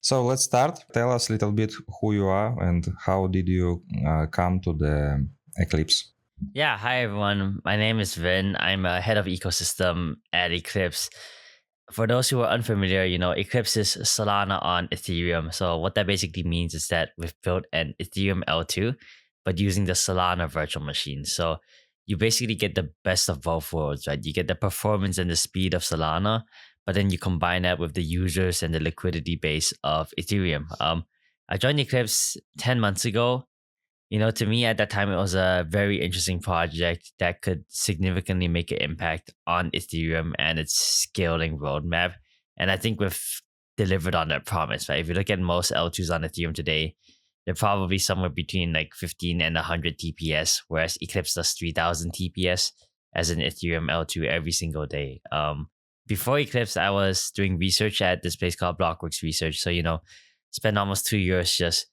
So let's start. Tell us a little bit who you are and how did you come to the Eclipse? Yeah, hi everyone. My name is Vin. I'm a head of ecosystem at Eclipse. For those who are unfamiliar, Eclipse is Solana on Ethereum. So what that basically means is that we've built an Ethereum L2, but using the Solana virtual machine. So you basically get the best of both worlds, right? You get the performance and the speed of Solana, but then you combine that with the users and the liquidity base of Ethereum. I joined Eclipse 10 months ago. To me at that time, it was a very interesting project that could significantly make an impact on Ethereum and its scaling roadmap. And I think we've delivered on that promise, right? If you look at most L2s on Ethereum today, they're probably somewhere between like 15 and 100 TPS, whereas Eclipse does 3000 TPS as an Ethereum L2 every single day. Before Eclipse, I was doing research at this place called Blockworks Research. So, spent almost 2 years just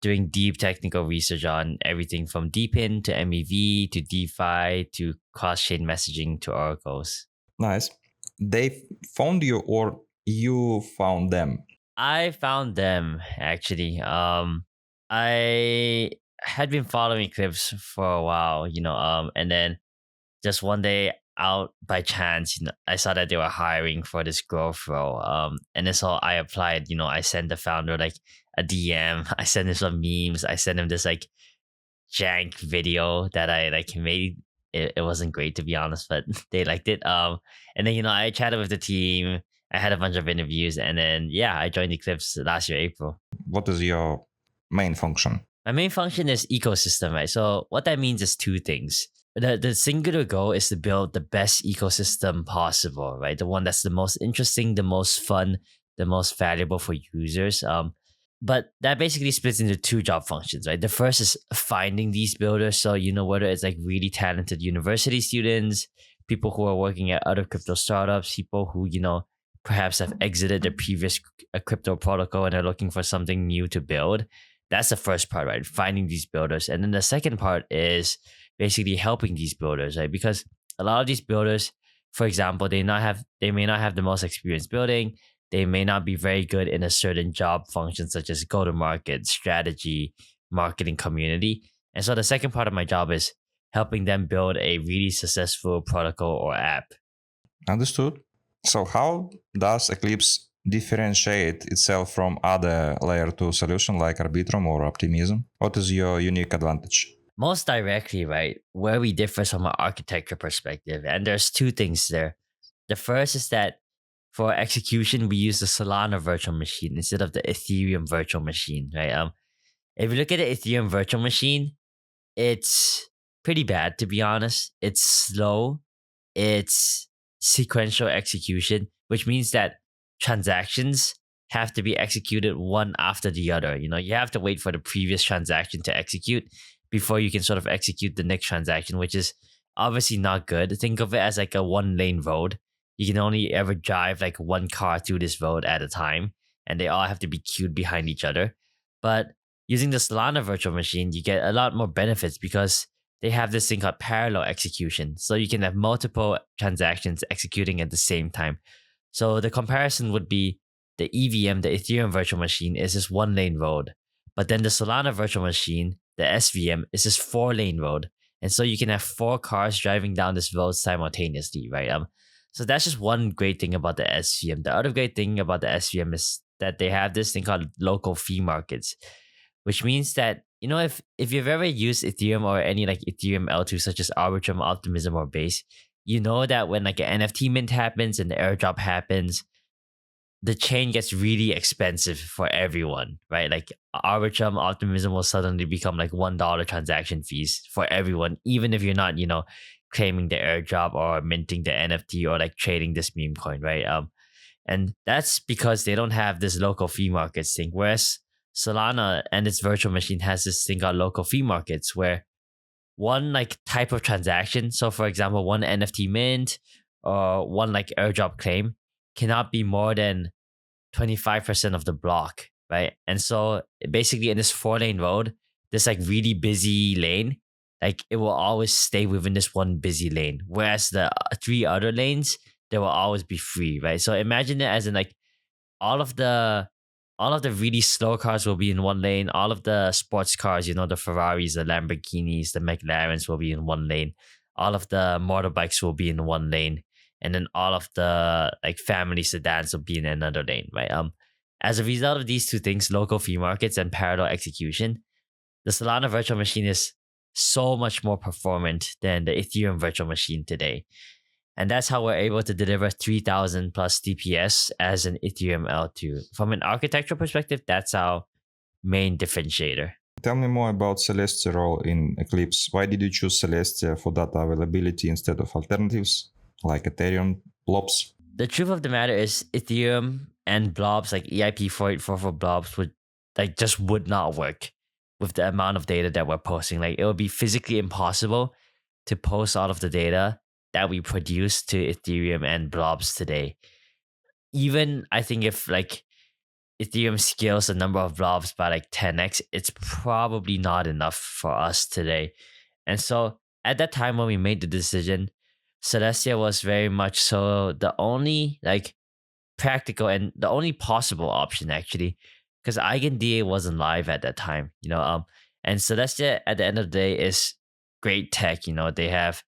doing deep technical research on everything from DePIN to MEV to DeFi to cross-chain messaging to oracles. Nice. They found you or you found them? I found them actually. I had been following Eclipse for a while, and then just one day out by chance, I saw that they were hiring for this growth role. And then so I applied, I sent the founder like a DM. I sent him some memes. I sent him this like jank video that I like made. It wasn't great to be honest, but they liked it. And then I chatted with the team. I had a bunch of interviews, and then I joined Eclipse last year, April. What is your main function? My main function is ecosystem, right? So what that means is two things. The singular goal is to build the best ecosystem possible, right? The one that's the most interesting, the most fun, the most valuable for users. But that basically splits into two job functions, right? The first is finding these builders. So, whether it's like really talented university students, people who are working at other crypto startups, people who, perhaps have exited the previous crypto protocol and are looking for something new to build. That's the first part, right? Finding these builders. And then the second part is basically helping these builders, right? Because a lot of these builders, for example, they may not have the most experience building. They may not be very good in a certain job function, such as go-to-market, strategy, marketing, community. And so the second part of my job is helping them build a really successful protocol or app. Understood. So how does Eclipse differentiate itself from other layer 2 solutions like Arbitrum or Optimism? What is your unique advantage? Most directly, right, where we differ from an architecture perspective. And there's two things there. The first is that for execution, we use the Solana virtual machine instead of the Ethereum virtual machine, right? If you look at the Ethereum virtual machine, it's pretty bad, to be honest. It's slow. It's sequential execution, which means that transactions have to be executed one after the other. You have to wait for the previous transaction to execute before you can sort of execute the next transaction, which is obviously not good. Think of it as like a 1-lane road. You can only ever drive like one car through this road at a time, and they all have to be queued behind each other. But using the Solana virtual machine, you get a lot more benefits because they have this thing called parallel execution. So you can have multiple transactions executing at the same time. So the comparison would be the EVM, the Ethereum virtual machine, is this 1-lane road. But then the Solana virtual machine, the SVM, is this 4-lane road. And so you can have 4 cars driving down this road simultaneously, right? So that's just one great thing about the SVM. The other great thing about the SVM is that they have this thing called local fee markets, which means that, if you've ever used Ethereum or any like Ethereum L2 such as Arbitrum, Optimism, or Base, you know that when like an NFT mint happens and the airdrop happens, the chain gets really expensive for everyone, right? Like Arbitrum Optimism will suddenly become like $1 transaction fees for everyone, even if you're not, claiming the airdrop or minting the NFT or like trading this meme coin, right? And that's because they don't have this local fee markets thing. Whereas Solana and its virtual machine has this thing called local fee markets where one like type of transaction, so for example, one NFT mint or one like airdrop claim cannot be more than 25% of the block, right? And so basically in this 4-lane road, this like really busy lane, like it will always stay within this one busy lane. Whereas the 3 other lanes, they will always be free, right? So imagine it as in like all of the all of the really slow cars will be in one lane. All of the sports cars, the Ferraris, the Lamborghinis, the McLarens will be in one lane. All of the motorbikes will be in one lane. And then all of the like family sedans will be in another lane, right? As a result of these two things, local free markets and parallel execution, the Solana virtual machine is so much more performant than the Ethereum virtual machine today. And that's how we're able to deliver 3,000 plus DPS as an Ethereum L2. From an architectural perspective, that's our main differentiator. Tell me more about Celestia role in Eclipse. Why did you choose Celestia for data availability instead of alternatives like Ethereum, Blobs? The truth of the matter is Ethereum and Blobs, like EIP 484 for Blobs, would not work with the amount of data that we're posting. Like it would be physically impossible to post all of the data that we produce to Ethereum and Blobs today. Even I think if like Ethereum scales the number of Blobs by like 10x, it's probably not enough for us today. And so at that time when we made the decision, Celestia was very much so the only like practical and the only possible option actually, because EigenDA wasn't live at that time, and Celestia at the end of the day is great tech. They have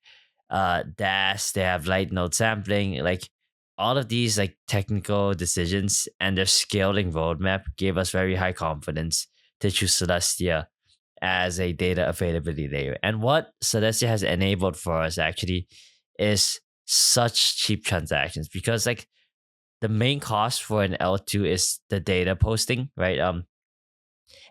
DAS, they have light node sampling, like all of these like technical decisions and their scaling roadmap gave us very high confidence to choose Celestia as a data availability layer. And what Celestia has enabled for us actually is such cheap transactions, because like the main cost for an L2 is the data posting, right?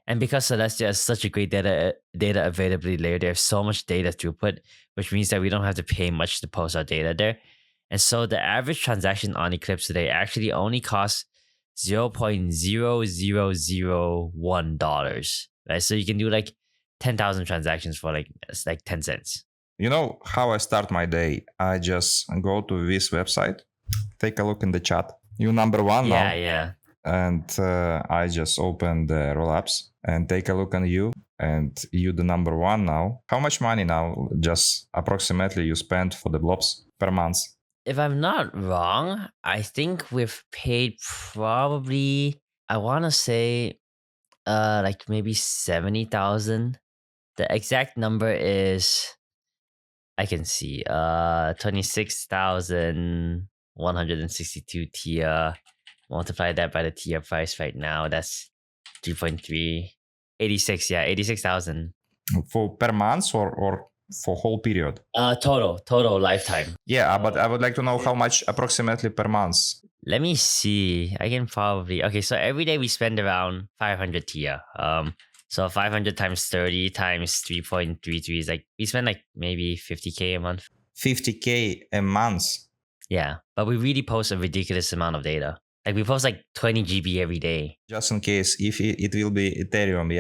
And because Celestia is such a great data availability layer, there's so much data throughput, which means that we don't have to pay much to post our data there. And so the average transaction on Eclipse today actually only costs $0.0001, right? So you can do like 10,000 transactions for like 10 cents. You know how I start my day? I just go to this website, take a look in the chat. You number one now. Yeah. And I just open the rollups and take a look on you. And you the number one now. How much money now just approximately you spend for the Blobs per month? If I'm not wrong, I think we've paid probably, I want to say like maybe 70,000. The exact number is, I can see, 26,162 TIA. Multiply that by the TIA price right now. That's 3.3. 86, yeah, 86,000. For per month or for whole period? Total lifetime. Yeah, but I would like to know how much approximately per month. Let me see. I can probably, okay, so every day we spend around 500 TIA. So 500 times 30 times 3.33 is like, we spend like maybe 50K a month. 50K a month? Yeah, but we really post a ridiculous amount of data. Like we post like 20 GB every day. Just in case, if it will be Ethereum,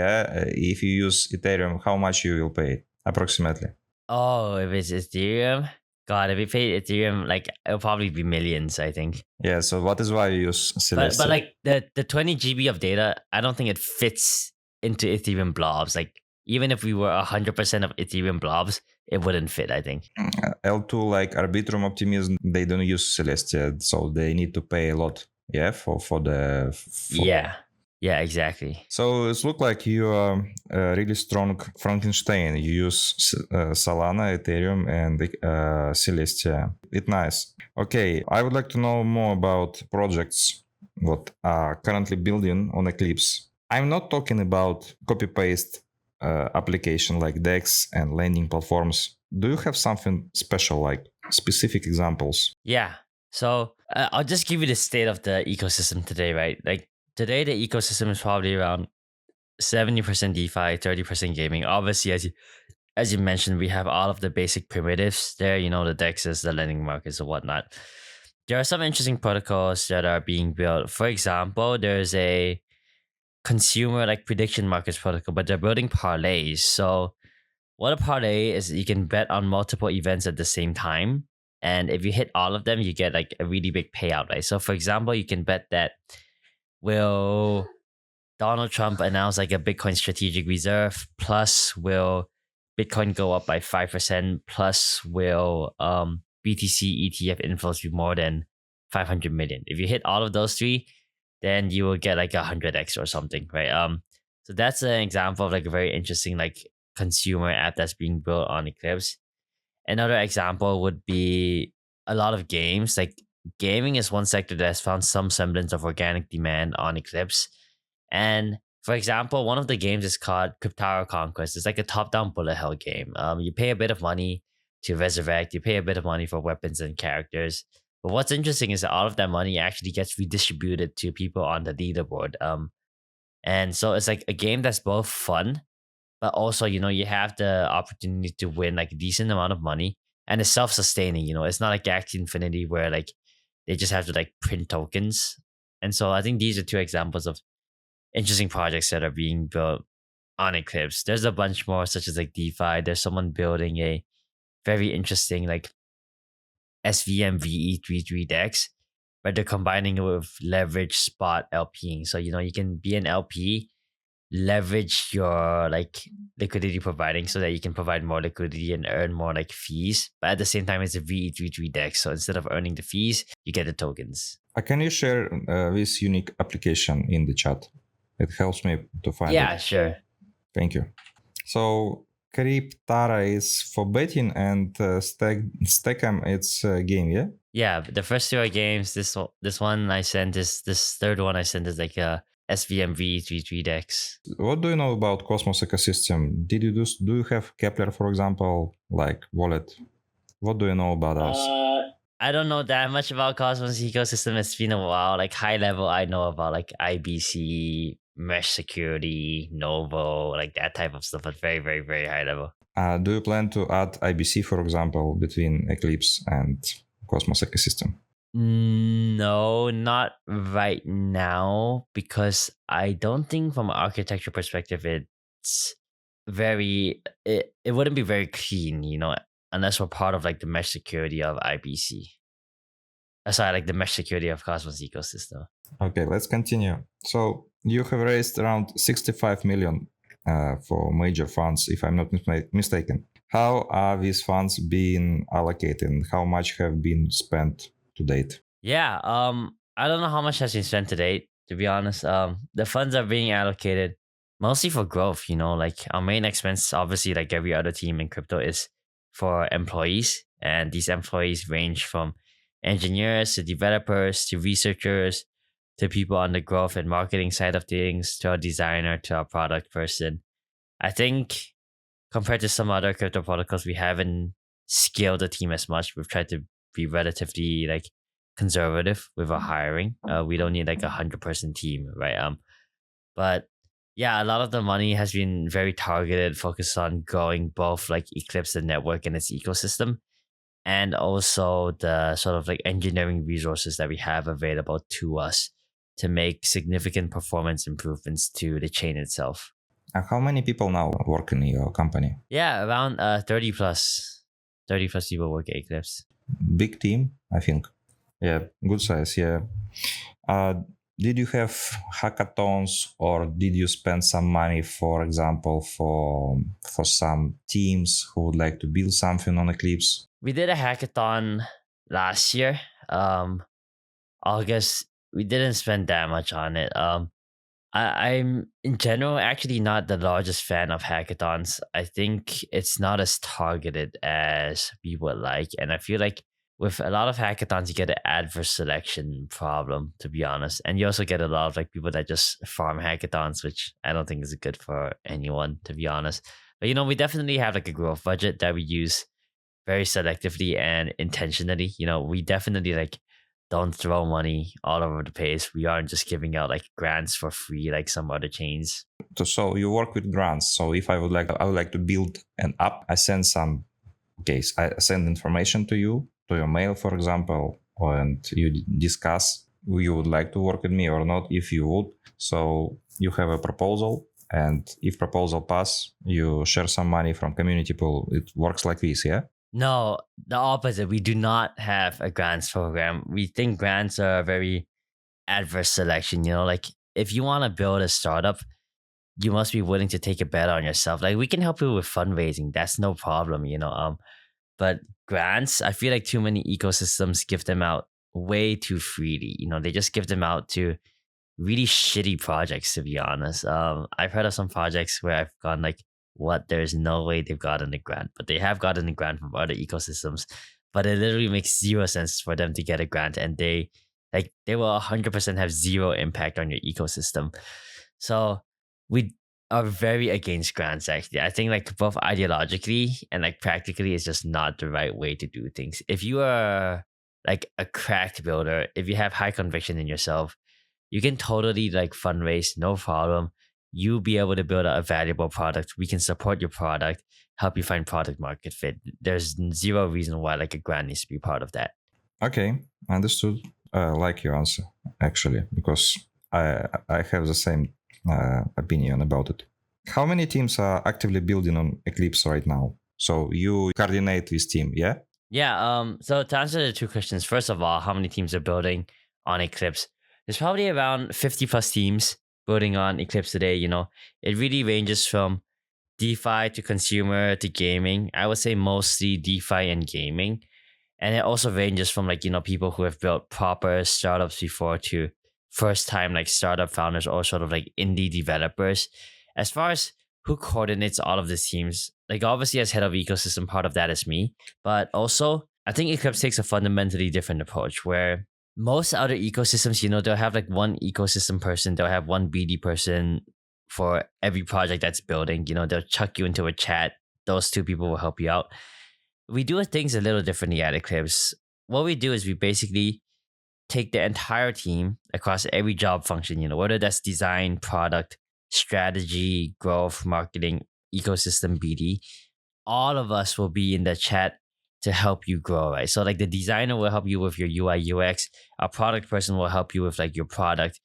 if you use Ethereum, how much you will pay approximately? Oh, if it's Ethereum? God, if we paid Ethereum, like it'll probably be millions, I think. Yeah, so what is why you use Celestia? But like the 20 GB of data, I don't think it fits into Ethereum Blobs. Like even if we were 100% of Ethereum Blobs, it wouldn't fit, I think. L2 like Arbitrum Optimism, they don't use Celestia, so they need to pay a lot. Yeah, for Yeah, exactly. So it looks like you are a really strong Frankenstein. You use Solana, Ethereum, and Celestia. It's nice. Okay, I would like to know more about projects that are currently building on Eclipse. I'm not talking about copy-paste application like DEX and lending platforms. Do you have something special, like specific examples? Yeah. So I'll just give you the state of the ecosystem today, right? Like today, the ecosystem is probably around 70% DeFi, 30% gaming. Obviously, as you mentioned, we have all of the basic primitives there, the DEXs, the lending markets and whatnot. There are some interesting protocols that are being built. For example, there's a consumer like prediction markets protocol, but they're building parlays. So what a parlay is, you can bet on multiple events at the same time. And if you hit all of them, you get like a really big payout, right? So for example, you can bet that will Donald Trump announce like a Bitcoin strategic reserve, plus will Bitcoin go up by 5%, plus will BTC ETF inflows be more than 500 million. If you hit all of those three, then you will get like 100x or something, right? So that's an example of like a very interesting like consumer app that's being built on Eclipse. Another example would be a lot of games. Like gaming is one sector that has found some semblance of organic demand on Eclipse. And for example, one of the games is called Cryptara Conquest. It's like a top-down bullet hell game. You pay a bit of money to resurrect. You pay a bit of money for weapons and characters. But what's interesting is that all of that money actually gets redistributed to people on the leaderboard. And so it's like a game that's both fun, but also, you have the opportunity to win like a decent amount of money, and it's self-sustaining. It's not like Axie Infinity where like they just have to like print tokens. And so I think these are two examples of interesting projects that are being built on Eclipse. There's a bunch more, such as like DeFi. There's someone building a very interesting like SVM VE33 DEX, where they're combining it with leverage spot LPing. So, you can be an LP, leverage your like liquidity providing so that you can provide more liquidity and earn more like fees. But at the same time, it's a VE33 DEX. So instead of earning the fees, you get the tokens. Can you share this unique application in the chat? It helps me to find it. Yeah, sure. Thank you. So Cryptara is for betting, and Stackem it's a game, yeah? Yeah, the first two are games. This one I sent is this third one I sent is like a SVM V33 DEX. What do you know about Cosmos ecosystem? Do you have Kepler, for example, like wallet? What do you know about us? I don't know that much about Cosmos ecosystem. It's been a while. Like high level, I know about like IBC, mesh security, Novo, like that type of stuff, but very, very, very high level. Do you plan to add IBC, for example, between Eclipse and Cosmos ecosystem? No, not right now, because I don't think from an architecture perspective it wouldn't be very clean, unless we're part of like the mesh security of IBC. Sorry, like the mesh security of Cosmos ecosystem. Okay, let's continue. So you have raised around 65 million for major funds, if I'm not mistaken. How are these funds being allocated, and how much have been spent to date? Yeah, I don't know how much has been spent to date, to be honest. The funds are being allocated mostly for growth, like our main expense, obviously, like every other team in crypto, is for employees. And these employees range from engineers to developers to researchers to people on the growth and marketing side of things, to our designer, to our product person. I think compared to some other crypto protocols, we haven't scaled the team as much. We've tried to be relatively like conservative with our hiring. We don't need like 100-person team, right? But yeah, a lot of the money has been very targeted, focused on growing both like Eclipse, the network and its ecosystem, and also the sort of like engineering resources that we have available to us to make significant performance improvements to the chain itself. How many people now work in your company? Yeah, around 30 plus people work at Eclipse. Big team, I think. Yeah, good size, yeah. Did you have hackathons, or did you spend some money, for example, for some teams who would like to build something on Eclipse? We did a hackathon last year. August. We didn't spend that much on it. I'm in general actually not the largest fan of hackathons. I think it's not as targeted as we would like. And I feel like with a lot of hackathons, you get an adverse selection problem, to be honest. And you also get a lot of like people that just farm hackathons, which I don't think is good for anyone, to be honest. But we definitely have like a growth budget that we use very selectively and intentionally. We definitely like don't throw money all over the place. We aren't just giving out like grants for free like some other chains. So you work with grants. So if I would like to build an app, I send I send information to you, to your mail, for example, and you discuss who you would like to work with me or not, if you would. So you have a proposal, and if proposal pass, you share some money from community pool. It works like this, yeah? No, the opposite. We do not have a grants program. We think grants are a very adverse selection. Like if you want to build a startup, you must be willing to take a bet on yourself. Like we can help you with fundraising. That's no problem, But grants, I feel like too many ecosystems give them out way too freely. They just give them out to really shitty projects, to be honest. I've heard of some projects where I've gone like, what? There's no way they've gotten a grant, but they have gotten a grant from other ecosystems. But it literally makes zero sense for them to get a grant, and they will 100% have zero impact on your ecosystem. So we are very against grants. Actually, I think like both ideologically and like practically, it's just not the right way to do things. If you are like a cracked builder, if you have high conviction in yourself, you can totally like fundraise, no problem. You'll be able to build a valuable product. We can support your product, help you find product market fit. There's zero reason why like a grant needs to be part of that. Okay, understood. I like your answer, actually, because I have the same opinion about it. How many teams are actively building on Eclipse right now? So you coordinate this team, yeah? Yeah. So to answer the two questions, first of all, how many teams are building on Eclipse? There's probably around 50 plus teams building on Eclipse today. It really ranges from DeFi to consumer to gaming. I would say mostly DeFi and gaming. And it also ranges from like, people who have built proper startups before to first time like startup founders or sort of like indie developers. As far as who coordinates all of these teams, like obviously as head of ecosystem, part of that is me. But also I think Eclipse takes a fundamentally different approach where most other ecosystems, they'll have like one ecosystem person, they'll have one BD person for every project that's building. They'll chuck you into a chat. Those two people will help you out. We do things a little differently at Eclipse. What we do is we basically take the entire team across every job function, whether that's design, product, strategy, growth, marketing, ecosystem, BD. All of us will be in the chat to help you grow, right? So like the designer will help you with your UI, UX. Our product person will help you with like your product.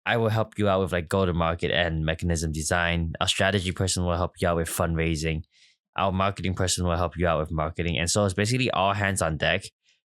I will help you out with like go-to-market and mechanism design. Our strategy person will help you out with fundraising. Our marketing person will help you out with marketing. And so it's basically all hands on deck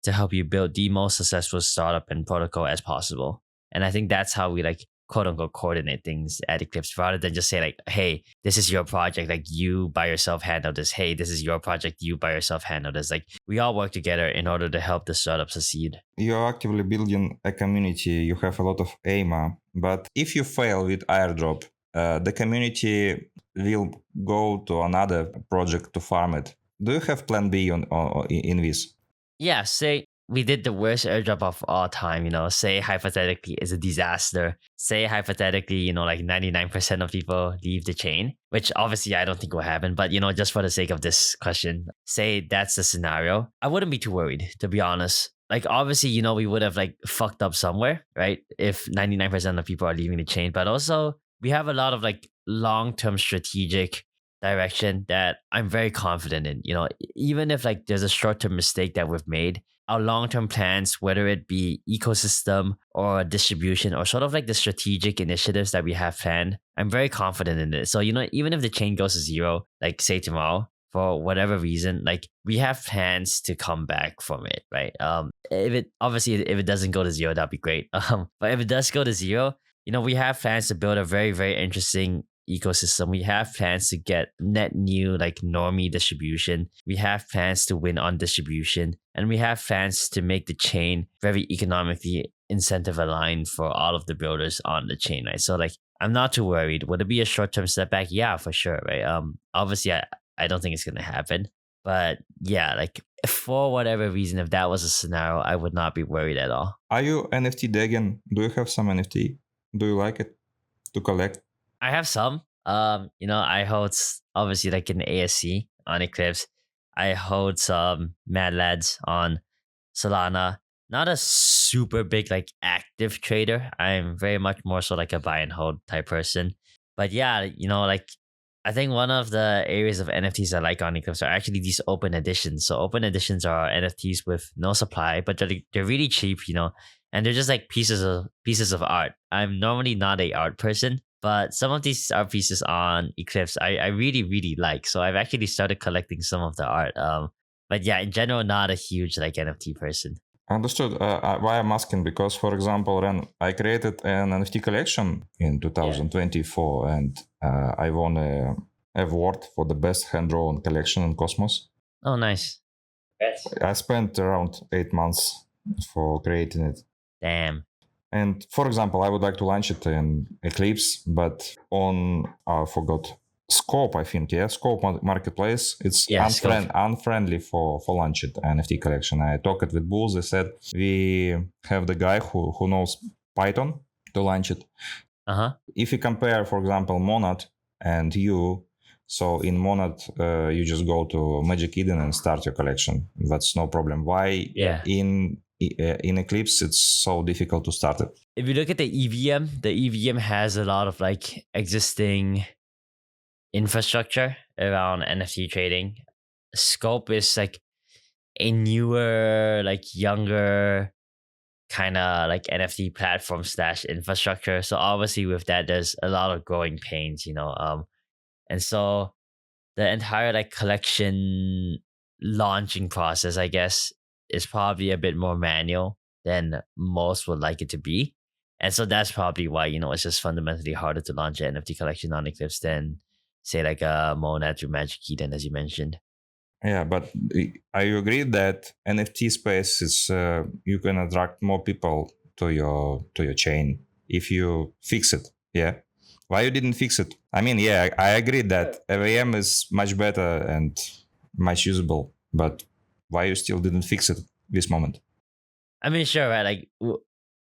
to help you build the most successful startup and protocol as possible. And I think that's how we like quote unquote coordinate things at Eclipse rather than just say like, hey, this is your project, like you by yourself handle this. Hey, this is your project, you by yourself handle this. Like we all work together in order to help the startup succeed. You're actively building a community, you have a lot of AIMA, but if you fail with airdrop, the community will go to another project to farm it. Do you have plan B in this? Yeah, say we did the worst airdrop of all time, say hypothetically it's a disaster. Say hypothetically, like 99% of people leave the chain, which obviously I don't think will happen. But, just for the sake of this question, say that's the scenario. I wouldn't be too worried, to be honest. Like, obviously, we would have like fucked up somewhere, right? If 99% of people are leaving the chain, but also we have a lot of like long-term strategic direction that I'm very confident in. Even if like there's a short-term mistake that we've made, our long-term plans, whether it be ecosystem or distribution or sort of like the strategic initiatives that we have planned, I'm very confident in it. So, even if the chain goes to zero, like say tomorrow, for whatever reason, like we have plans to come back from it, right? If it doesn't go to zero, that'd be great. But if it does go to zero, we have plans to build a very, very interesting ecosystem. We have plans to get net new like normie distribution. We have plans to win on distribution, and we have plans to make the chain very economically incentive aligned for all of the builders on the chain, right? So like I'm not too worried. Would it be a short-term setback? Yeah, for sure, right? Obviously I don't think it's gonna happen. But yeah, like for whatever reason, if that was a scenario, I would not be worried at all. Are you NFT Degen? Do you have some NFT? Do you like it to collect? I have some. I hold obviously like an ASC on Eclipse. I hold some Mad Lads on Solana. Not a super big like active trader. I'm very much more so like a buy and hold type person. But yeah, like I think one of the areas of NFTs I like on Eclipse are actually these open editions. So open editions are NFTs with no supply, but they're really cheap, and they're just like pieces of art. I'm normally not a art person, but some of these art pieces on Eclipse I really, really like. So I've actually started collecting some of the art. But yeah, in general, not a huge like NFT person. Understood. Why I'm asking, because for example, when I created an NFT collection in 2024, and I won a award for the best hand-drawn collection in Cosmos. Oh, nice. I spent around 8 months for creating it. Damn. And for example, I would like to launch it in Eclipse, but on, I forgot, Scope, I think, yeah, Scope Marketplace, it's unfriendly for launch it NFT collection. I talked with Bulls, they said we have the guy who knows Python to launch it. If you compare, for example, Monad and you, so in Monad, you just go to Magic Eden and start your collection. That's no problem. Why in Eclipse it's so difficult to start it? If you look at the EVM has a lot of like existing infrastructure around NFT trading. Scope is like a newer, like younger kind of like NFT platform / infrastructure. So obviously with that, there's a lot of growing pains, and so the entire like collection launching process, I guess, is probably a bit more manual than most would like it to be. And so that's probably why, it's just fundamentally harder to launch an NFT collection on Eclipse than say like a Monad through Magic Eden, as you mentioned. Yeah, but I agree that NFT space is you can attract more people to your chain if you fix it. Yeah. Why you didn't fix it? I mean, yeah, I agree that AVM is much better and much usable, but why you still didn't fix it this moment? I mean, sure, right? Like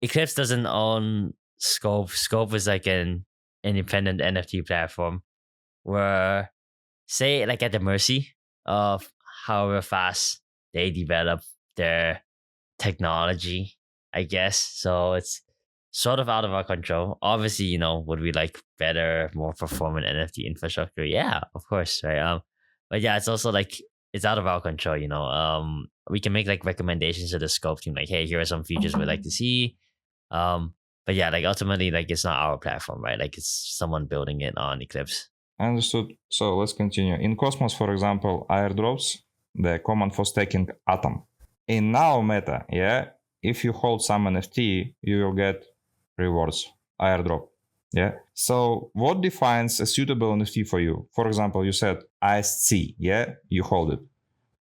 Eclipse doesn't own Scope. Scope is like an independent NFT platform where, say, like at the mercy of however fast they develop their technology, I guess. So it's sort of out of our control. Obviously, would we like better, more performant NFT infrastructure? Yeah, of course, right? But yeah, it's also like it's out of our control. We can make like recommendations to the Scope team, like, hey, here are some features we'd like to see. But yeah, like ultimately, like it's not our platform, right? Like it's someone building it on Eclipse. Understood. So let's continue. In Cosmos, for example, airdrops, the command for staking Atom. In now meta, if you hold some NFT, you will get rewards, airdrop. Yeah. So what defines a suitable NFT for you? For example, you said ISC, you hold it.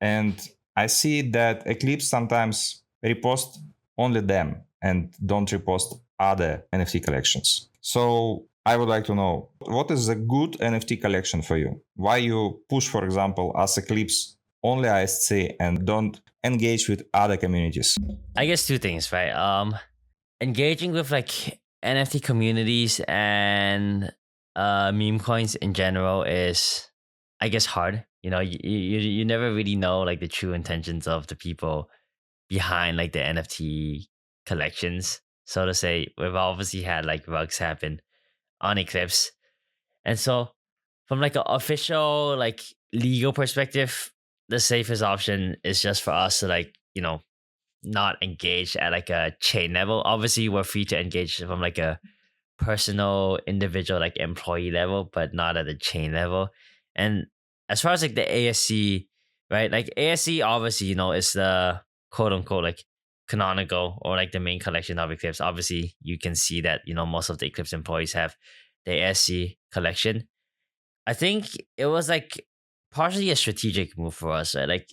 And I see that Eclipse sometimes repost only them and don't repost other NFT collections. So I would like to know, what is a good NFT collection for you? Why you push, for example, as Eclipse only ISC and don't engage with other communities? I guess two things, right? Engaging with like NFT communities and meme coins in general is, I guess, hard. You never really know like the true intentions of the people behind like the NFT collections, so to say. We've obviously had like bugs happen on Eclipse, and so from like an official like legal perspective, the safest option is just for us to like not engage at like a chain level. Obviously, we're free to engage from like a personal, individual, like employee level, but not at the chain level. And as far as like the ASC, right? Like ASC, obviously, is the quote unquote like canonical or like the main collection of Eclipse. Obviously, you can see that most of the Eclipse employees have the ASC collection. I think it was like partially a strategic move for us, right? Like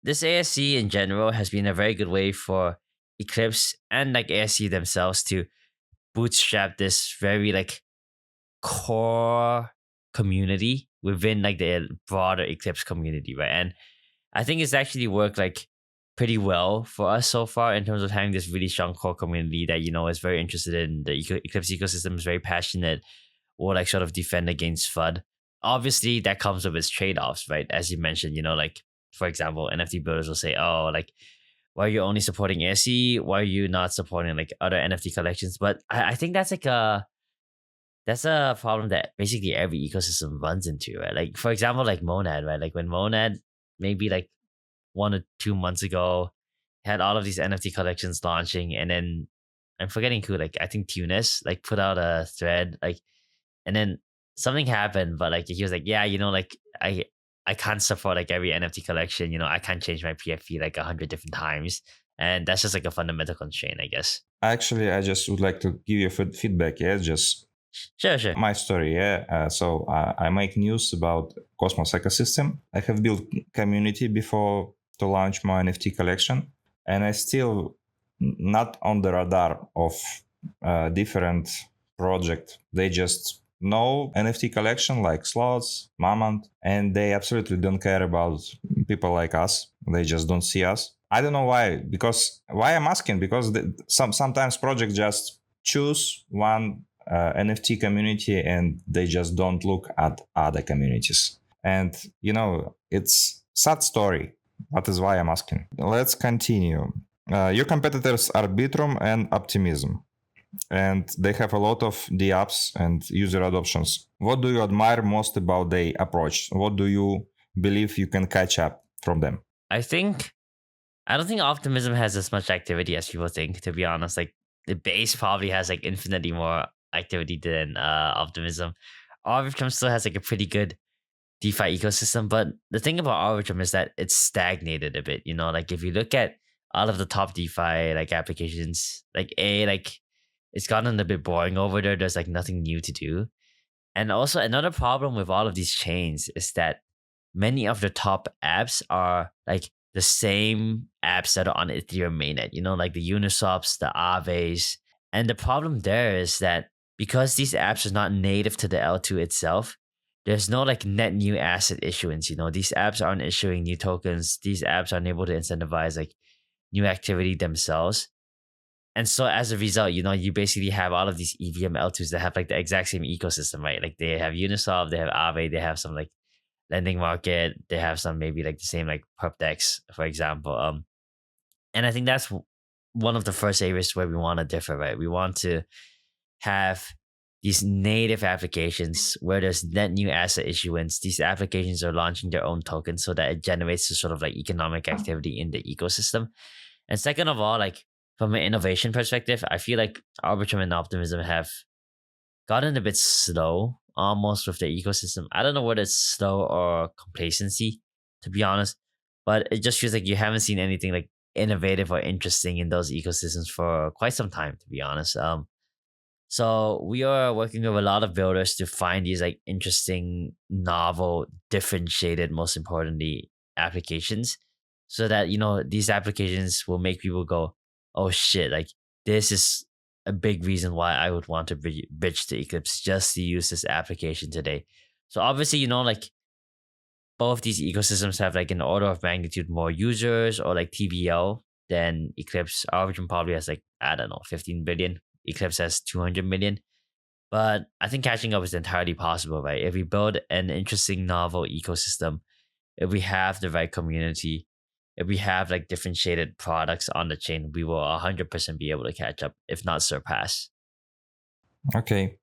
this ASC in general has been a very good way for Eclipse and like ASC themselves to bootstrap this very like core community within like the broader Eclipse community, right? And I think it's actually worked like pretty well for us so far in terms of having this really strong core community that is very interested in the Eclipse ecosystem, is very passionate, or like sort of defend against FUD. Obviously, that comes with its trade-offs, right? As you mentioned, like for example, NFT builders will say, "Oh, like why are you only supporting ASC? Why are you not supporting like other NFT collections?" But I think that's a problem that basically every ecosystem runs into, right? Like for example, like Monad, right? Like when Monad maybe like 1 or 2 months ago had all of these NFT collections launching, and then I'm forgetting who, like I think Tunis like put out a thread, like, and then something happened, but like he was like, yeah, like I can't support like every NFT collection, I can't change my PFP like 100 different times, and that's just like a fundamental constraint, I guess. Actually, I just would like to give you feedback. Just Sure. My story. So I make news about Cosmos ecosystem. I have built community before to launch my NFT collection, and I still not on the radar of different project. They just know NFT collection like slots, Mammoth, and they absolutely don't care about people like us. They just don't see us. I don't know why. Because why I'm asking? Because sometimes projects just choose one NFT community and they just don't look at other communities. And it's sad story. That is why I'm asking. Let's continue. Your competitors are Arbitrum and Optimism, and they have a lot of DApps and user adoptions. What do you admire most about their approach? What do you believe you can catch up from them? I don't think Optimism has as much activity as people think, to be honest. Like the base probably has like infinitely more activity than Optimism. Arbitrum still has like a pretty good DeFi ecosystem, but the thing about Arbitrum is that it's stagnated a bit. Like if you look at all of the top DeFi like applications, like it's gotten a bit boring over there. There's like nothing new to do. And also another problem with all of these chains is that many of the top apps are like the same apps that are on Ethereum mainnet, like the Uniswaps, the Aves. And the problem there is that because these apps are not native to the L2 itself, there's no like net new asset issuance. These apps aren't issuing new tokens. These apps aren't able to incentivize like new activity themselves. And so as a result, you basically have all of these EVM L2s that have like the exact same ecosystem, right? Like they have Uniswap, they have Aave, they have some like lending market, they have some maybe like the same like perp decks, for example. And I think that's one of the first areas where we want to differ, right? We want to have these native applications where there's net new asset issuance. These applications are launching their own tokens so that it generates a sort of like economic activity in the ecosystem. And second of all, like from an innovation perspective, I feel like Arbitrum and Optimism have gotten a bit slow almost with the ecosystem. I don't know whether it's slow or complacency, to be honest, but it just feels like you haven't seen anything like innovative or interesting in those ecosystems for quite some time, to be honest. So we are working with a lot of builders to find these like interesting, novel, differentiated, most importantly, applications, so that these applications will make people go, "Oh shit! Like this is a big reason why I would want to bridge to Eclipse just to use this application today." So obviously, like both these ecosystems have like an order of magnitude more users or like TVL than Eclipse. Arbitrum probably has like, I don't know, 15 billion. Eclipse has 200 million. But I think catching up is entirely possible, right? If we build an interesting, novel ecosystem, if we have the right community, if we have like differentiated products on the chain, we will 100% be able to catch up, if not surpass. Okay.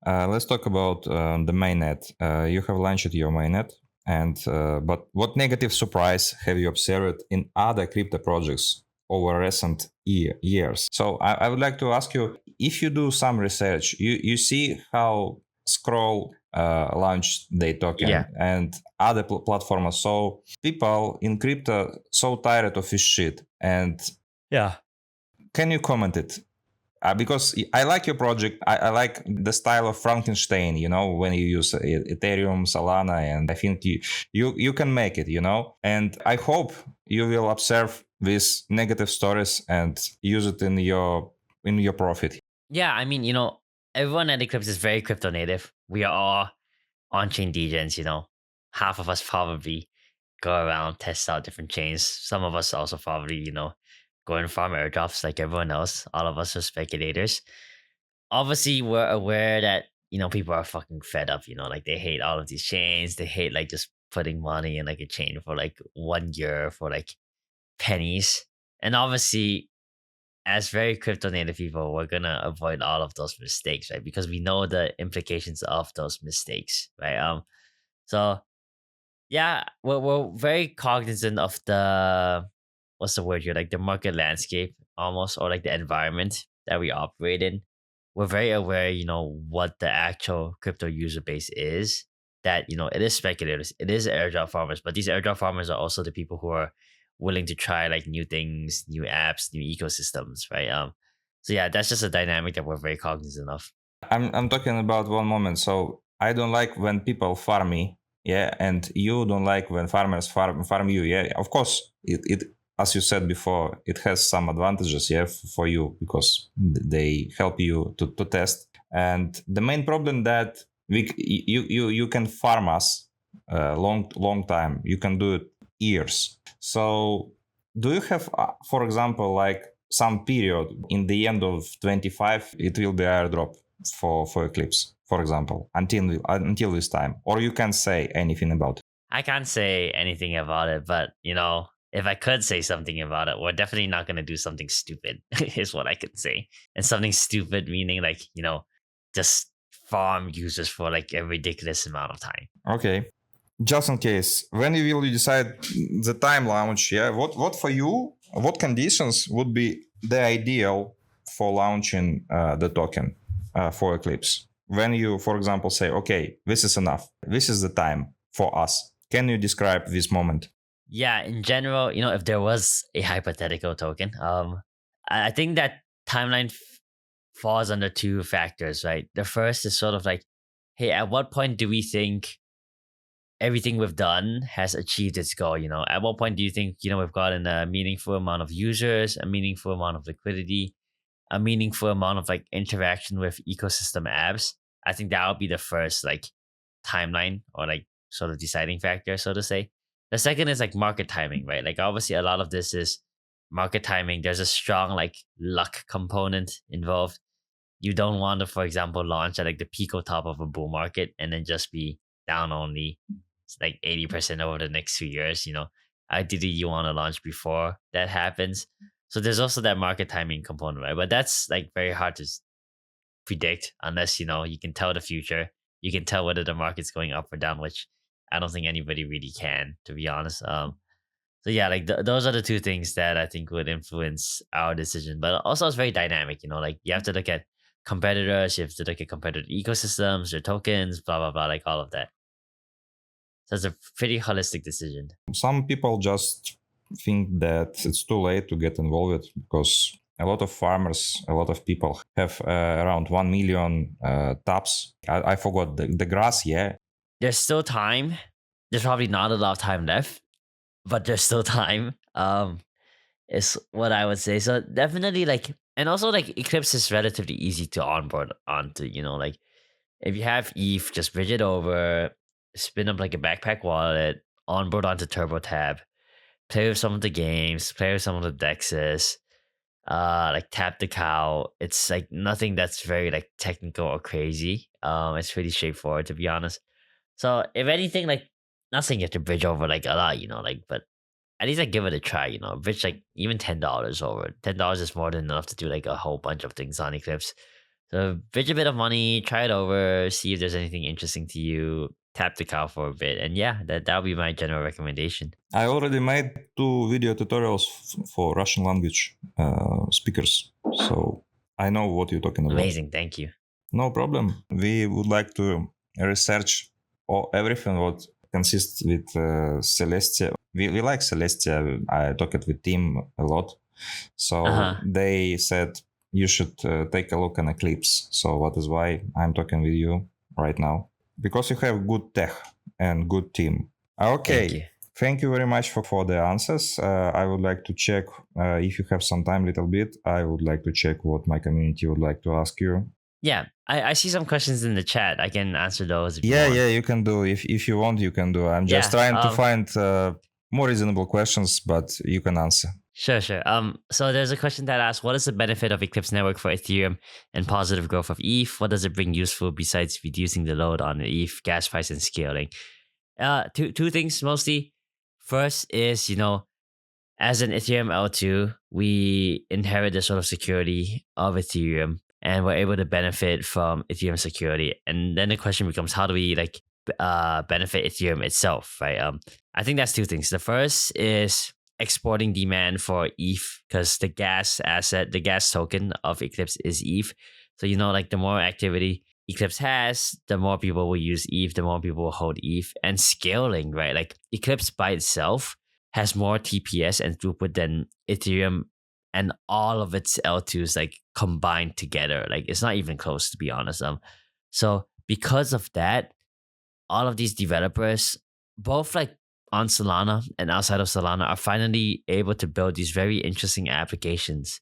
Let's talk about the mainnet. You have launched your mainnet, but what negative surprise have you observed in other crypto projects over recent years? So I would like to ask you, if you do some research, you see how Scroll launched their token and other platforms. So people in crypto so tired of this shit. And can you comment it? Because I like your project. I like the style of Frankenstein, when you use Ethereum, Solana, and I think you can make it, and I hope you will observe these negative stories and use it in your profit. Yeah, I mean, everyone at Eclipse is very crypto native. We are all on-chain degens, half of us probably go around, test out different chains. Some of us also probably, go and farm airdrops like everyone else. All of us are speculators. Obviously, we're aware that, people are fucking fed up, like they hate all of these chains. They hate like just putting money in like a chain for like 1 year for like pennies. And obviously, as very crypto native people, we're gonna avoid all of those mistakes, right? Because we know the implications of those mistakes, right? So yeah, we're very cognizant of the, what's the word here? Like the market landscape almost, or like the environment that we operate in. We're very aware, what the actual crypto user base is. That, it is speculators, it is airdrop farmers, but these airdrop farmers are also the people who are willing to try like new things, new apps, new ecosystems, right? So yeah, that's just a dynamic that we're very cognizant of. I'm talking about one moment. So I don't like when people farm me, and you don't like when farmers farm you, Of course, it as you said before, it has some advantages, yeah, for you, because they help you to test. And the main problem that you can farm us long time. You can do it years. So do you have, for example, like some period in the end of 25, it will be airdrop for Eclipse, for example, until this time, or you can't say anything about it? I can't say anything about it, but if I could say something about it, we're definitely not going to do something stupid, is what I can say. And something stupid meaning like, just farm users for like a ridiculous amount of time. Okay. Just in case, when you will decide the time launch, yeah, what for you, what conditions would be the ideal for launching the token for Eclipse? When you, for example, say, okay, this is enough. This is the time for us. Can you describe this moment? Yeah, in general, if there was a hypothetical token, I think that timeline falls under two factors, right? The first is sort of like, hey, at what point do we think everything we've done has achieved its goal? At what point do you think, we've gotten a meaningful amount of users, a meaningful amount of liquidity, a meaningful amount of like interaction with ecosystem apps? I think that would be the first like timeline or like sort of deciding factor, so to say. The second is like market timing, right? Like obviously a lot of this is market timing. There's a strong like luck component involved. You don't want to, for example, launch at like the pico top of a bull market and then just be down only like 80% over the next 2 years. Ideally you want to launch before that happens. So there's also that market timing component, right? But that's like very hard to predict unless, you can tell the future. You can tell whether the market's going up or down, which I don't think anybody really can, to be honest. So yeah, like those are the two things that I think would influence our decision. But also it's very dynamic, like you have to look at competitors, you have to look at competitor ecosystems, your tokens, blah, blah, blah, like all of that. So it's a pretty holistic decision. Some people just think that it's too late to get involved because a lot of farmers, a lot of people have around 1 million taps. I forgot the grass, yeah. There's still time. There's probably not a lot of time left, but there's still time. Is what I would say. So definitely like, and also like Eclipse is relatively easy to onboard onto, like if you have ETH, just bridge it over, spin up like a backpack wallet, onboard onto TurboTab, play with some of the games, play with some of the dexes, like tap the cow. It's like nothing that's very like technical or crazy. It's pretty straightforward, to be honest. So if anything, like not saying you have to bridge over like a lot, like, but at least like give it a try, bridge like even $10 over. $10 is more than enough to do like a whole bunch of things on Eclipse. So bridge a bit of money, try it over, see if there's anything interesting to you, tap the cow for a bit. And yeah, that would be my general recommendation. I already made 2 video tutorials for Russian language speakers. So I know what you're talking about. Amazing, thank you. No problem. We would like to research everything what consists with Celestia. We like Celestia. I talked with Tim a lot. So they said you should take a look on Eclipse. So that is why I'm talking with you right now. Because you have good tech and good team. Okay. Thank you very much for the answers. I would like to check, if you have some time, little bit, I would like to check what my community would like to ask you. Yeah, I see some questions in the chat. I can answer those. If yeah, you can do. If you want, you can do. I'm just trying to find more reasonable questions, but you can answer. Sure. So there's a question that asks, what is the benefit of Eclipse Network for Ethereum and positive growth of ETH? What does it bring useful besides reducing the load on the ETH, gas price, and scaling? Two things mostly. First is, as an Ethereum L2, we inherit the sort of security of Ethereum, and we're able to benefit from Ethereum security. And then the question becomes, how do we benefit Ethereum itself, right? I think that's two things. The first is exporting demand for ETH, because the gas asset, the gas token of Eclipse is ETH. So, the more activity Eclipse has, the more people will use ETH, the more people will hold ETH. And scaling, right? Like Eclipse by itself has more TPS and throughput than Ethereum and all of its L2s combined together. It's not even close, to be honest. So because of that, all of these developers, both on Solana and outside of Solana are finally able to build these very interesting applications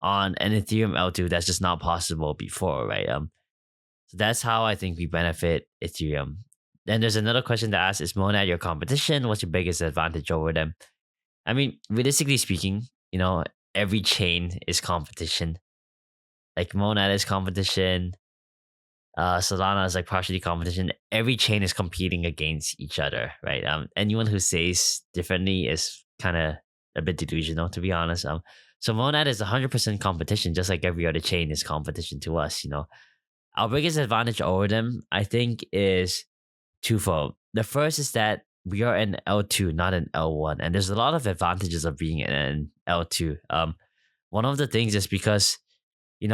on an Ethereum L2 that's just not possible before, right? So that's how I think we benefit Ethereum. Then there's another question that asks, is Monad your competition? What's your biggest advantage over them? I mean, realistically speaking, every chain is competition. Like Monad is competition. Solana is like partially competition. Every chain is competing against each other, right? Anyone who says differently is kind of a bit delusional, to be honest. So Monad is 100% competition, just like every other chain is competition to us. Our biggest advantage over them, I think, is twofold. The first is that we are an L2, not an L1, and there's a lot of advantages of being an L2. One of the things is because you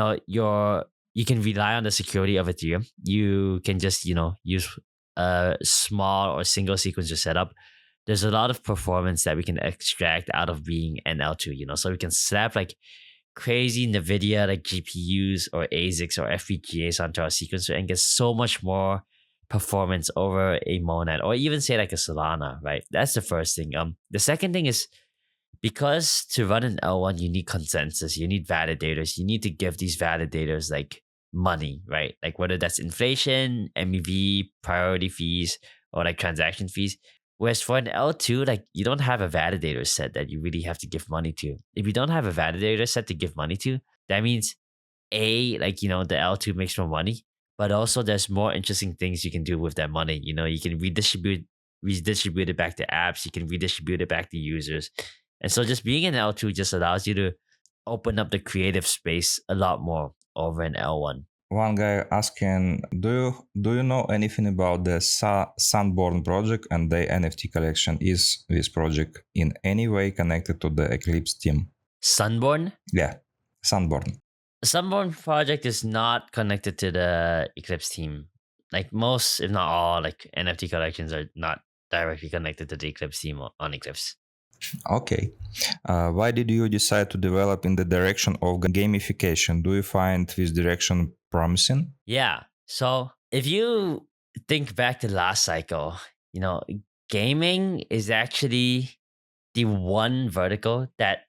can rely on the security of Ethereum. You can just use a small or single sequencer setup. There's a lot of performance that we can extract out of being an L2. So we can slap like crazy NVIDIA like GPUs or ASICs or FPGAs onto our sequencer and get so much more performance over a Monad or even say like a Solana, right? That's the first thing. The second thing is, because to run an L1, you need consensus, you need validators, you need to give these validators like money, right? Like whether that's inflation, MEV, priority fees, or like transaction fees. Whereas for an L2, like you don't have a validator set that you really have to give money to. If you don't have a validator set to give money to, that means the L2 makes more money, but also there's more interesting things you can do with that money. You can redistribute it back to apps, you can redistribute it back to users. And so just being an L2 just allows you to open up the creative space a lot more over an L1. One guy asking, do you know anything about the Sunborn project and the NFT collection? Is this project in any way connected to the Eclipse team? Sunborn? Yeah, Sunborn. Sunborn project is not connected to the Eclipse team. Like most, if not all, like NFT collections are not directly connected to the Eclipse team on Eclipse. Okay. Why did you decide to develop in the direction of gamification? Do you find this direction promising? Yeah. So if you think back to last cycle, gaming is actually the one vertical that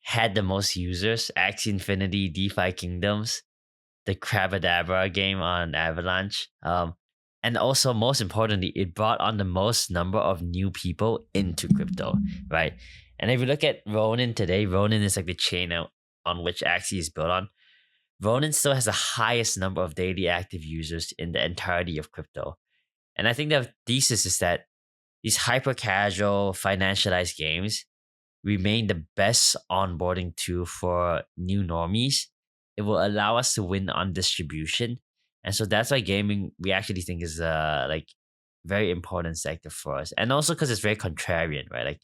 had the most users. Axie Infinity, DeFi Kingdoms, the Crabadabra game on Avalanche. And also, most importantly, it brought on the most number of new people into crypto, right? And if you look at Ronin today, Ronin is like the chain on which Axie is built on. Ronin still has the highest number of daily active users in the entirety of crypto. And I think the thesis is that these hyper-casual, financialized games remain the best onboarding tool for new normies. It will allow us to win on distribution. And so that's why gaming, we actually think is very important sector for us. And also because it's very contrarian, right? Like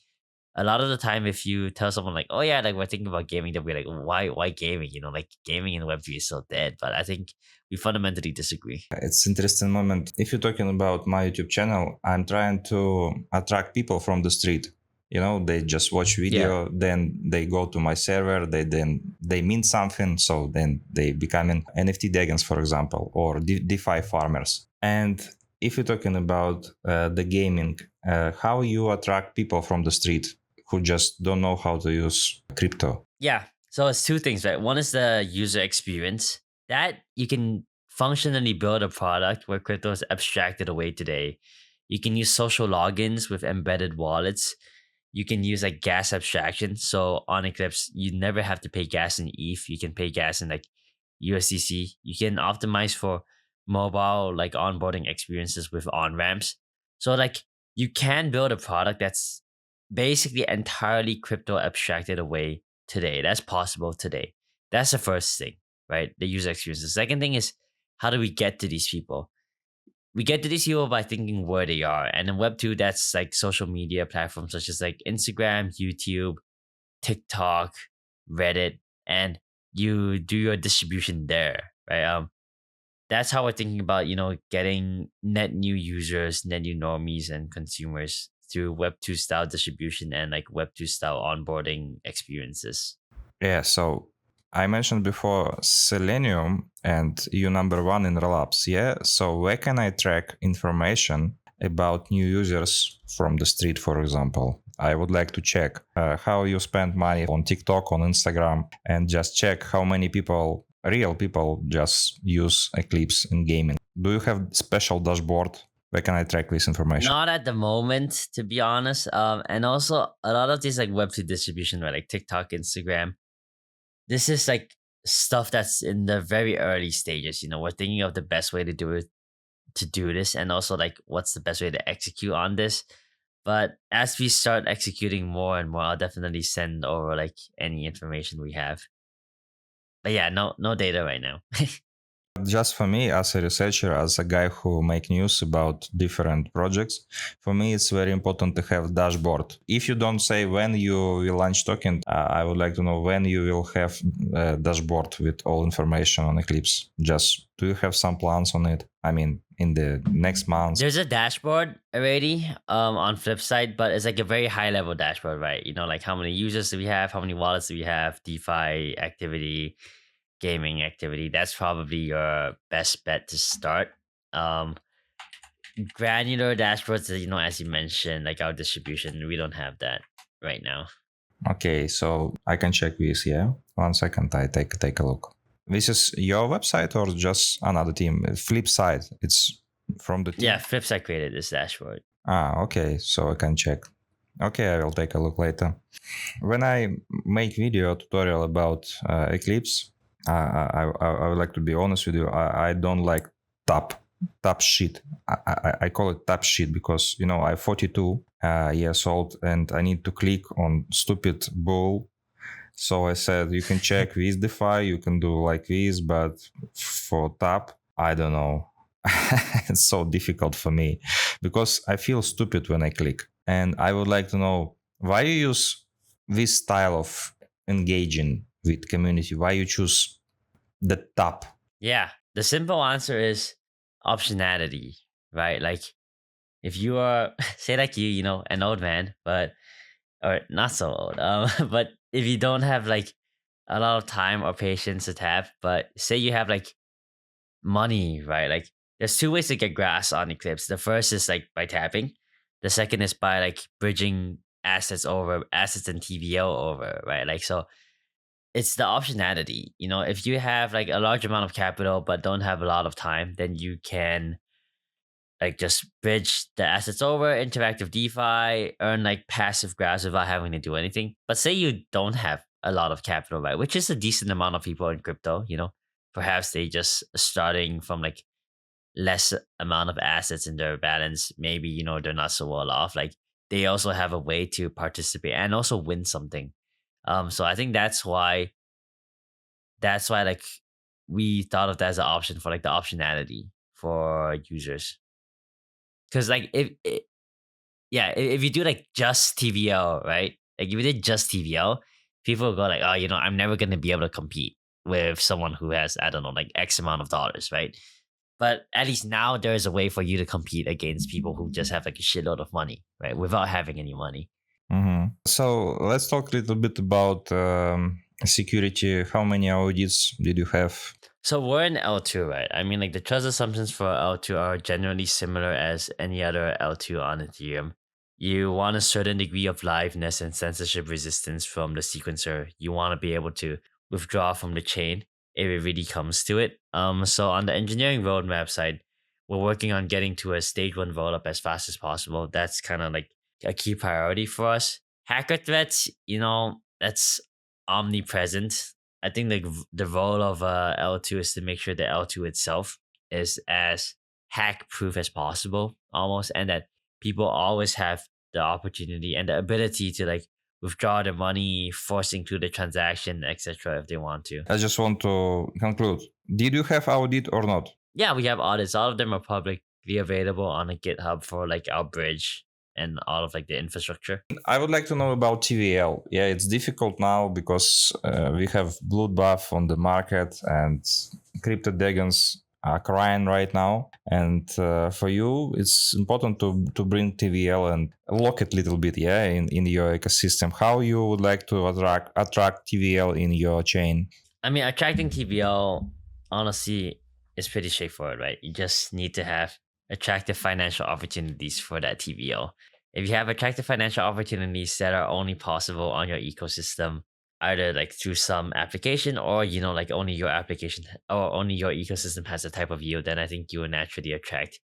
a lot of the time, if you tell someone like, oh yeah, like we're thinking about gaming, they'll be like, why gaming? Like gaming in Web3 is so dead. But I think we fundamentally disagree. It's interesting moment. If you're talking about my YouTube channel, I'm trying to attract people from the street. They just watch video, then they go to my server, they mint something, so then they become NFT Degans, for example, or DeFi farmers. And if you're talking about the gaming, how you attract people from the street who just don't know how to use crypto? Yeah, so it's two things, right? One is the user experience that you can functionally build a product where crypto is abstracted away today. You can use social logins with embedded wallets. You can use like gas abstraction. So on Eclipse, you never have to pay gas in ETH. You can pay gas in like USDC. You can optimize for mobile like onboarding experiences with on-ramps. So like you can build a product that's basically entirely crypto abstracted away today. That's possible today. That's the first thing, right? The user experience. The second thing is, how do we get to these people? We get to these people by thinking where they are. And in Web2, that's like social media platforms such as like Instagram, YouTube, TikTok, Reddit, and you do your distribution there, right? That's how we're thinking about, getting net new users, net new normies and consumers through Web2 style distribution and like Web2 style onboarding experiences. Yeah, so I mentioned before Selenium and you number one in rollups. Yeah, so where can I track information about new users from the street, for example. I would like to check how you spend money on TikTok, on Instagram, and just check how many people, real people, just use Eclipse in gaming. Do you have special dashboard? Where can I track this information? Not at the moment, to be honest. And also a lot of these like Web2 distribution, right? Like TikTok, Instagram. This is like stuff that's in the very early stages. You know, we're thinking of the best way to do this, and also like what's the best way to execute on this. But as we start executing more and more, I'll definitely send over like any information we have. But yeah, no data right now. Just for me, as a researcher, as a guy who make news about different projects, for me it's very important to have dashboard. If you don't say when you will launch token, I would like to know when you will have a dashboard with all information on Eclipse. Just do you have some plans on it? I mean, in the next month. There's a dashboard already on Flipside, but it's like a very high level dashboard, right? You know, like how many users do we have, how many wallets do we have, DeFi activity, gaming activity. That's probably your best bet to start. Granular dashboards, you know, as you mentioned, like our distribution, we don't have that right now. Okay, so I can check this, yeah? 1 second, I take a look. This is your website or just another team? Flipside, it's from the team? Yeah, Flipside created this dashboard. Okay, so I can check. Okay, I will take a look later. When I make video tutorial about Eclipse, I would like to be honest with you, I don't like top shit. I call it top shit because, you know, I'm 42 years old and I need to click on stupid bull. So I said, you can check with DeFi, you can do like this, but for tap, I don't know. It's so difficult for me because I feel stupid when I click. And I would like to know why you use this style of engaging with community, why you choose the top. Yeah, the simple answer is optionality, right? Like if you are, say like you know, an old man, but or not so old, but if you don't have like a lot of time or patience to tap, but say you have like money, right? Like there's two ways to get grass on Eclipse. The first is like by tapping. The second is by like bridging assets and TVL over, right? Like so it's the optionality. You know, if you have like a large amount of capital but don't have a lot of time, then you can like just bridge the assets over, interactive DeFi, earn like passive graphs without having to do anything. But say you don't have a lot of capital, right? Which is a decent amount of people in crypto, you know, perhaps they just starting from like less amount of assets in their balance. Maybe, you know, they're not so well off. Like they also have a way to participate and also win something. So I think that's why like we thought of that as an option for like the optionality for users. Because like if you do like just TVL, right? Like if you did just TVL, people will go like, oh, you know, I'm never gonna be able to compete with someone who has, I don't know, like X amount of dollars, right? But at least now there is a way for you to compete against people who just have like a shitload of money, right? Without having any money. Mm-hmm. So let's talk a little bit about security. How many audits did you have? So we're in L2, right? I mean, like the trust assumptions for L2 are generally similar as any other L2 on Ethereum. You want a certain degree of liveness and censorship resistance from the sequencer. You want to be able to withdraw from the chain if it really comes to it. So on the engineering roadmap side, we're working on getting to a stage 1 rollup as fast as possible. That's kind of like a key priority for us. Hacker threats, you know, that's omnipresent. I think the role of L2 is to make sure that L2 itself is as hack proof as possible, almost, and that people always have the opportunity and the ability to like withdraw their money, forcing through the transaction, etc. if they want to. I just want to conclude. Did you have audit or not? Yeah, we have audits. All of them are publicly available on a GitHub for like our bridge and all of like the infrastructure. I would like to know about TVL. Yeah, it's difficult now because we have bloodbath on the market and crypto dragons are crying right now. And for you, it's important to bring TVL and lock it a little bit, yeah, in your ecosystem. How you would like to attract TVL in your chain? I mean, attracting TVL, honestly, is pretty straightforward, right? You just need to have attractive financial opportunities for that TVL. If you have attractive financial opportunities that are only possible on your ecosystem, either like through some application or like only your application or only your ecosystem has a type of yield, then I think you will naturally attract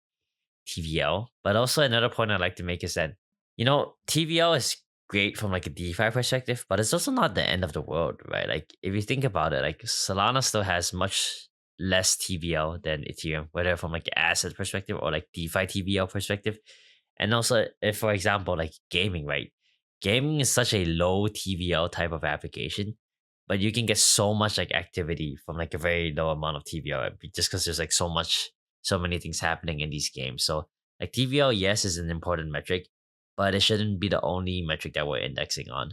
TVL. But also another point I'd like to make is that TVL is great from like a DeFi perspective, but it's also not the end of the world, right? Like if you think about it, like Solana still has much less TVL than Ethereum, whether from like asset perspective or like DeFi TVL perspective. And also, if for example, like gaming, right? Gaming is such a low TVL type of application, but you can get so much like activity from like a very low amount of TVL just because there's like so many things happening in these games. So like TVL, yes, is an important metric, but it shouldn't be the only metric that we're indexing on.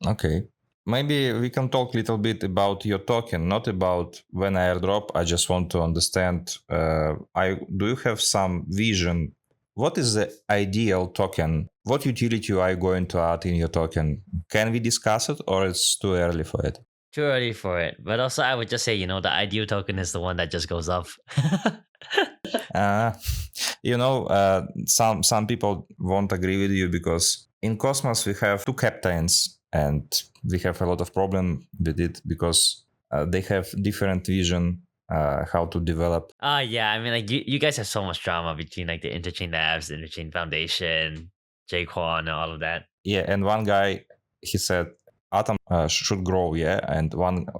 Okay. Maybe we can talk a little bit about your token, not about when I airdrop. I just want to understand, do you have some vision? What is the ideal token? What utility are you going to add in your token? Can we discuss it, or it's too early for it? Too early for it. But also I would just say, the ideal token is the one that just goes up. Some people won't agree with you because in Cosmos we have two captains and we have a lot of problem with it because they have different vision how to develop. Yeah, I mean, like you guys have so much drama between like the Interchain Labs, the Interchain Foundation, Jaquan, and all of that. Yeah, and one guy, he said Atom should grow, yeah, and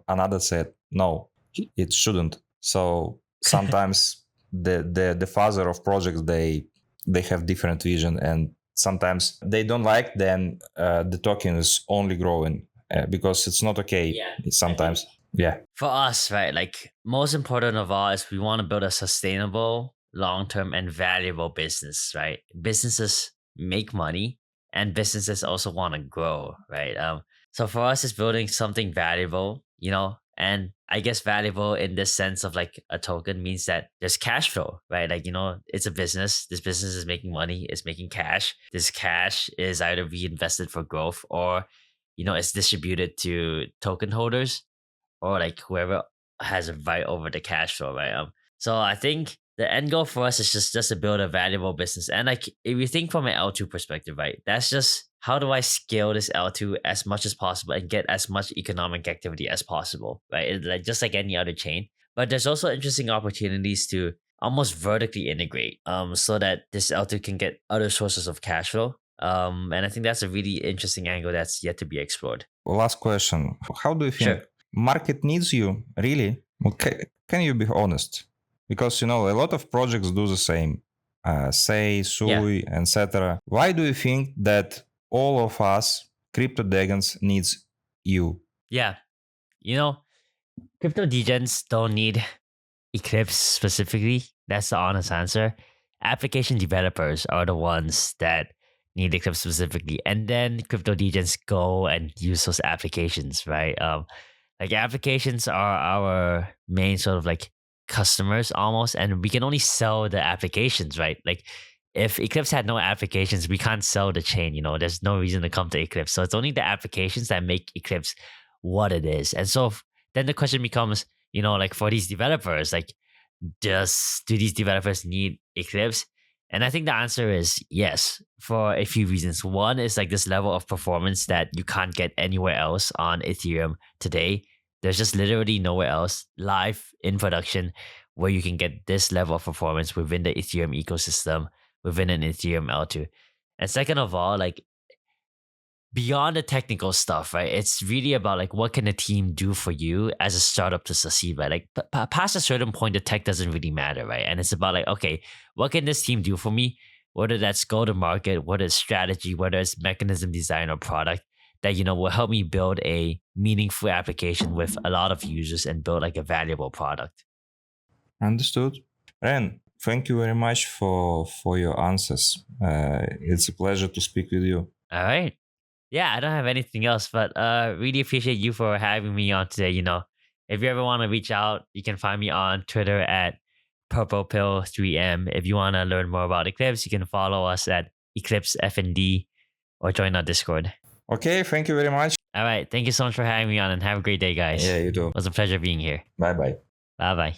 another said no, it shouldn't. So sometimes the father of projects they have different vision, and sometimes they don't like then the token is only growing because it's not okay. Yeah, sometimes. Yeah. For us, right, like most important of all is we want to build a sustainable, long-term and valuable business, right? Businesses make money and businesses also want to grow, right? So for us, it's building something valuable, and I guess valuable in this sense of like a token means that there's cash flow, right? Like, it's a business. This business is making money, it's making cash. This cash is either reinvested for growth or, it's distributed to token holders or like whoever has a right over the cash flow, right? So I think the end goal for us is just to build a valuable business. And like if you think from an L2 perspective, right? That's just how do I scale this L2 as much as possible and get as much economic activity as possible, right? It's like just like any other chain. But there's also interesting opportunities to almost vertically integrate so that this L2 can get other sources of cash flow. And I think that's a really interesting angle that's yet to be explored. Last question. How do you think market needs you? Really? Okay. Can you be honest? Because, a lot of projects do the same. Say, Sui, etc. Why do you think that all of us, crypto degens, needs you? Yeah. Crypto degens don't need Eclipse specifically. That's the honest answer. Application developers are the ones that need Eclipse specifically. And then crypto degens go and use those applications, right? Like applications are our main sort of like customers almost, and we can only sell the applications, right? Like if Eclipse had no applications, we can't sell the chain, there's no reason to come to Eclipse. So it's only the applications that make Eclipse what it is. And so then the question becomes, like for these developers, like do these developers need Eclipse? And I think the answer is yes, for a few reasons. One is like this level of performance that you can't get anywhere else on Ethereum today. There's just literally nowhere else live in production where you can get this level of performance within the Ethereum ecosystem, within an Ethereum L2. And second of all, like beyond the technical stuff, right? It's really about like what can the team do for you as a startup to succeed, right? Like past a certain point, the tech doesn't really matter, right? And it's about like, okay, what can this team do for me? Whether that's go to market, whether it's strategy, whether it's mechanism design or product that, will help me build a meaningful application with a lot of users and build like a valuable product. Understood. Ren, thank you very much for your answers. It's a pleasure to speak with you. All right. Yeah, I don't have anything else, but really appreciate you for having me on today. If you ever want to reach out, you can find me on Twitter at purplepill3m. If you want to learn more about Eclipse, you can follow us at Eclipse FND or join our Discord. Okay, thank you very much. All right, thank you so much for having me on and have a great day, guys. Yeah, you too. It was a pleasure being here. Bye-bye. Bye-bye.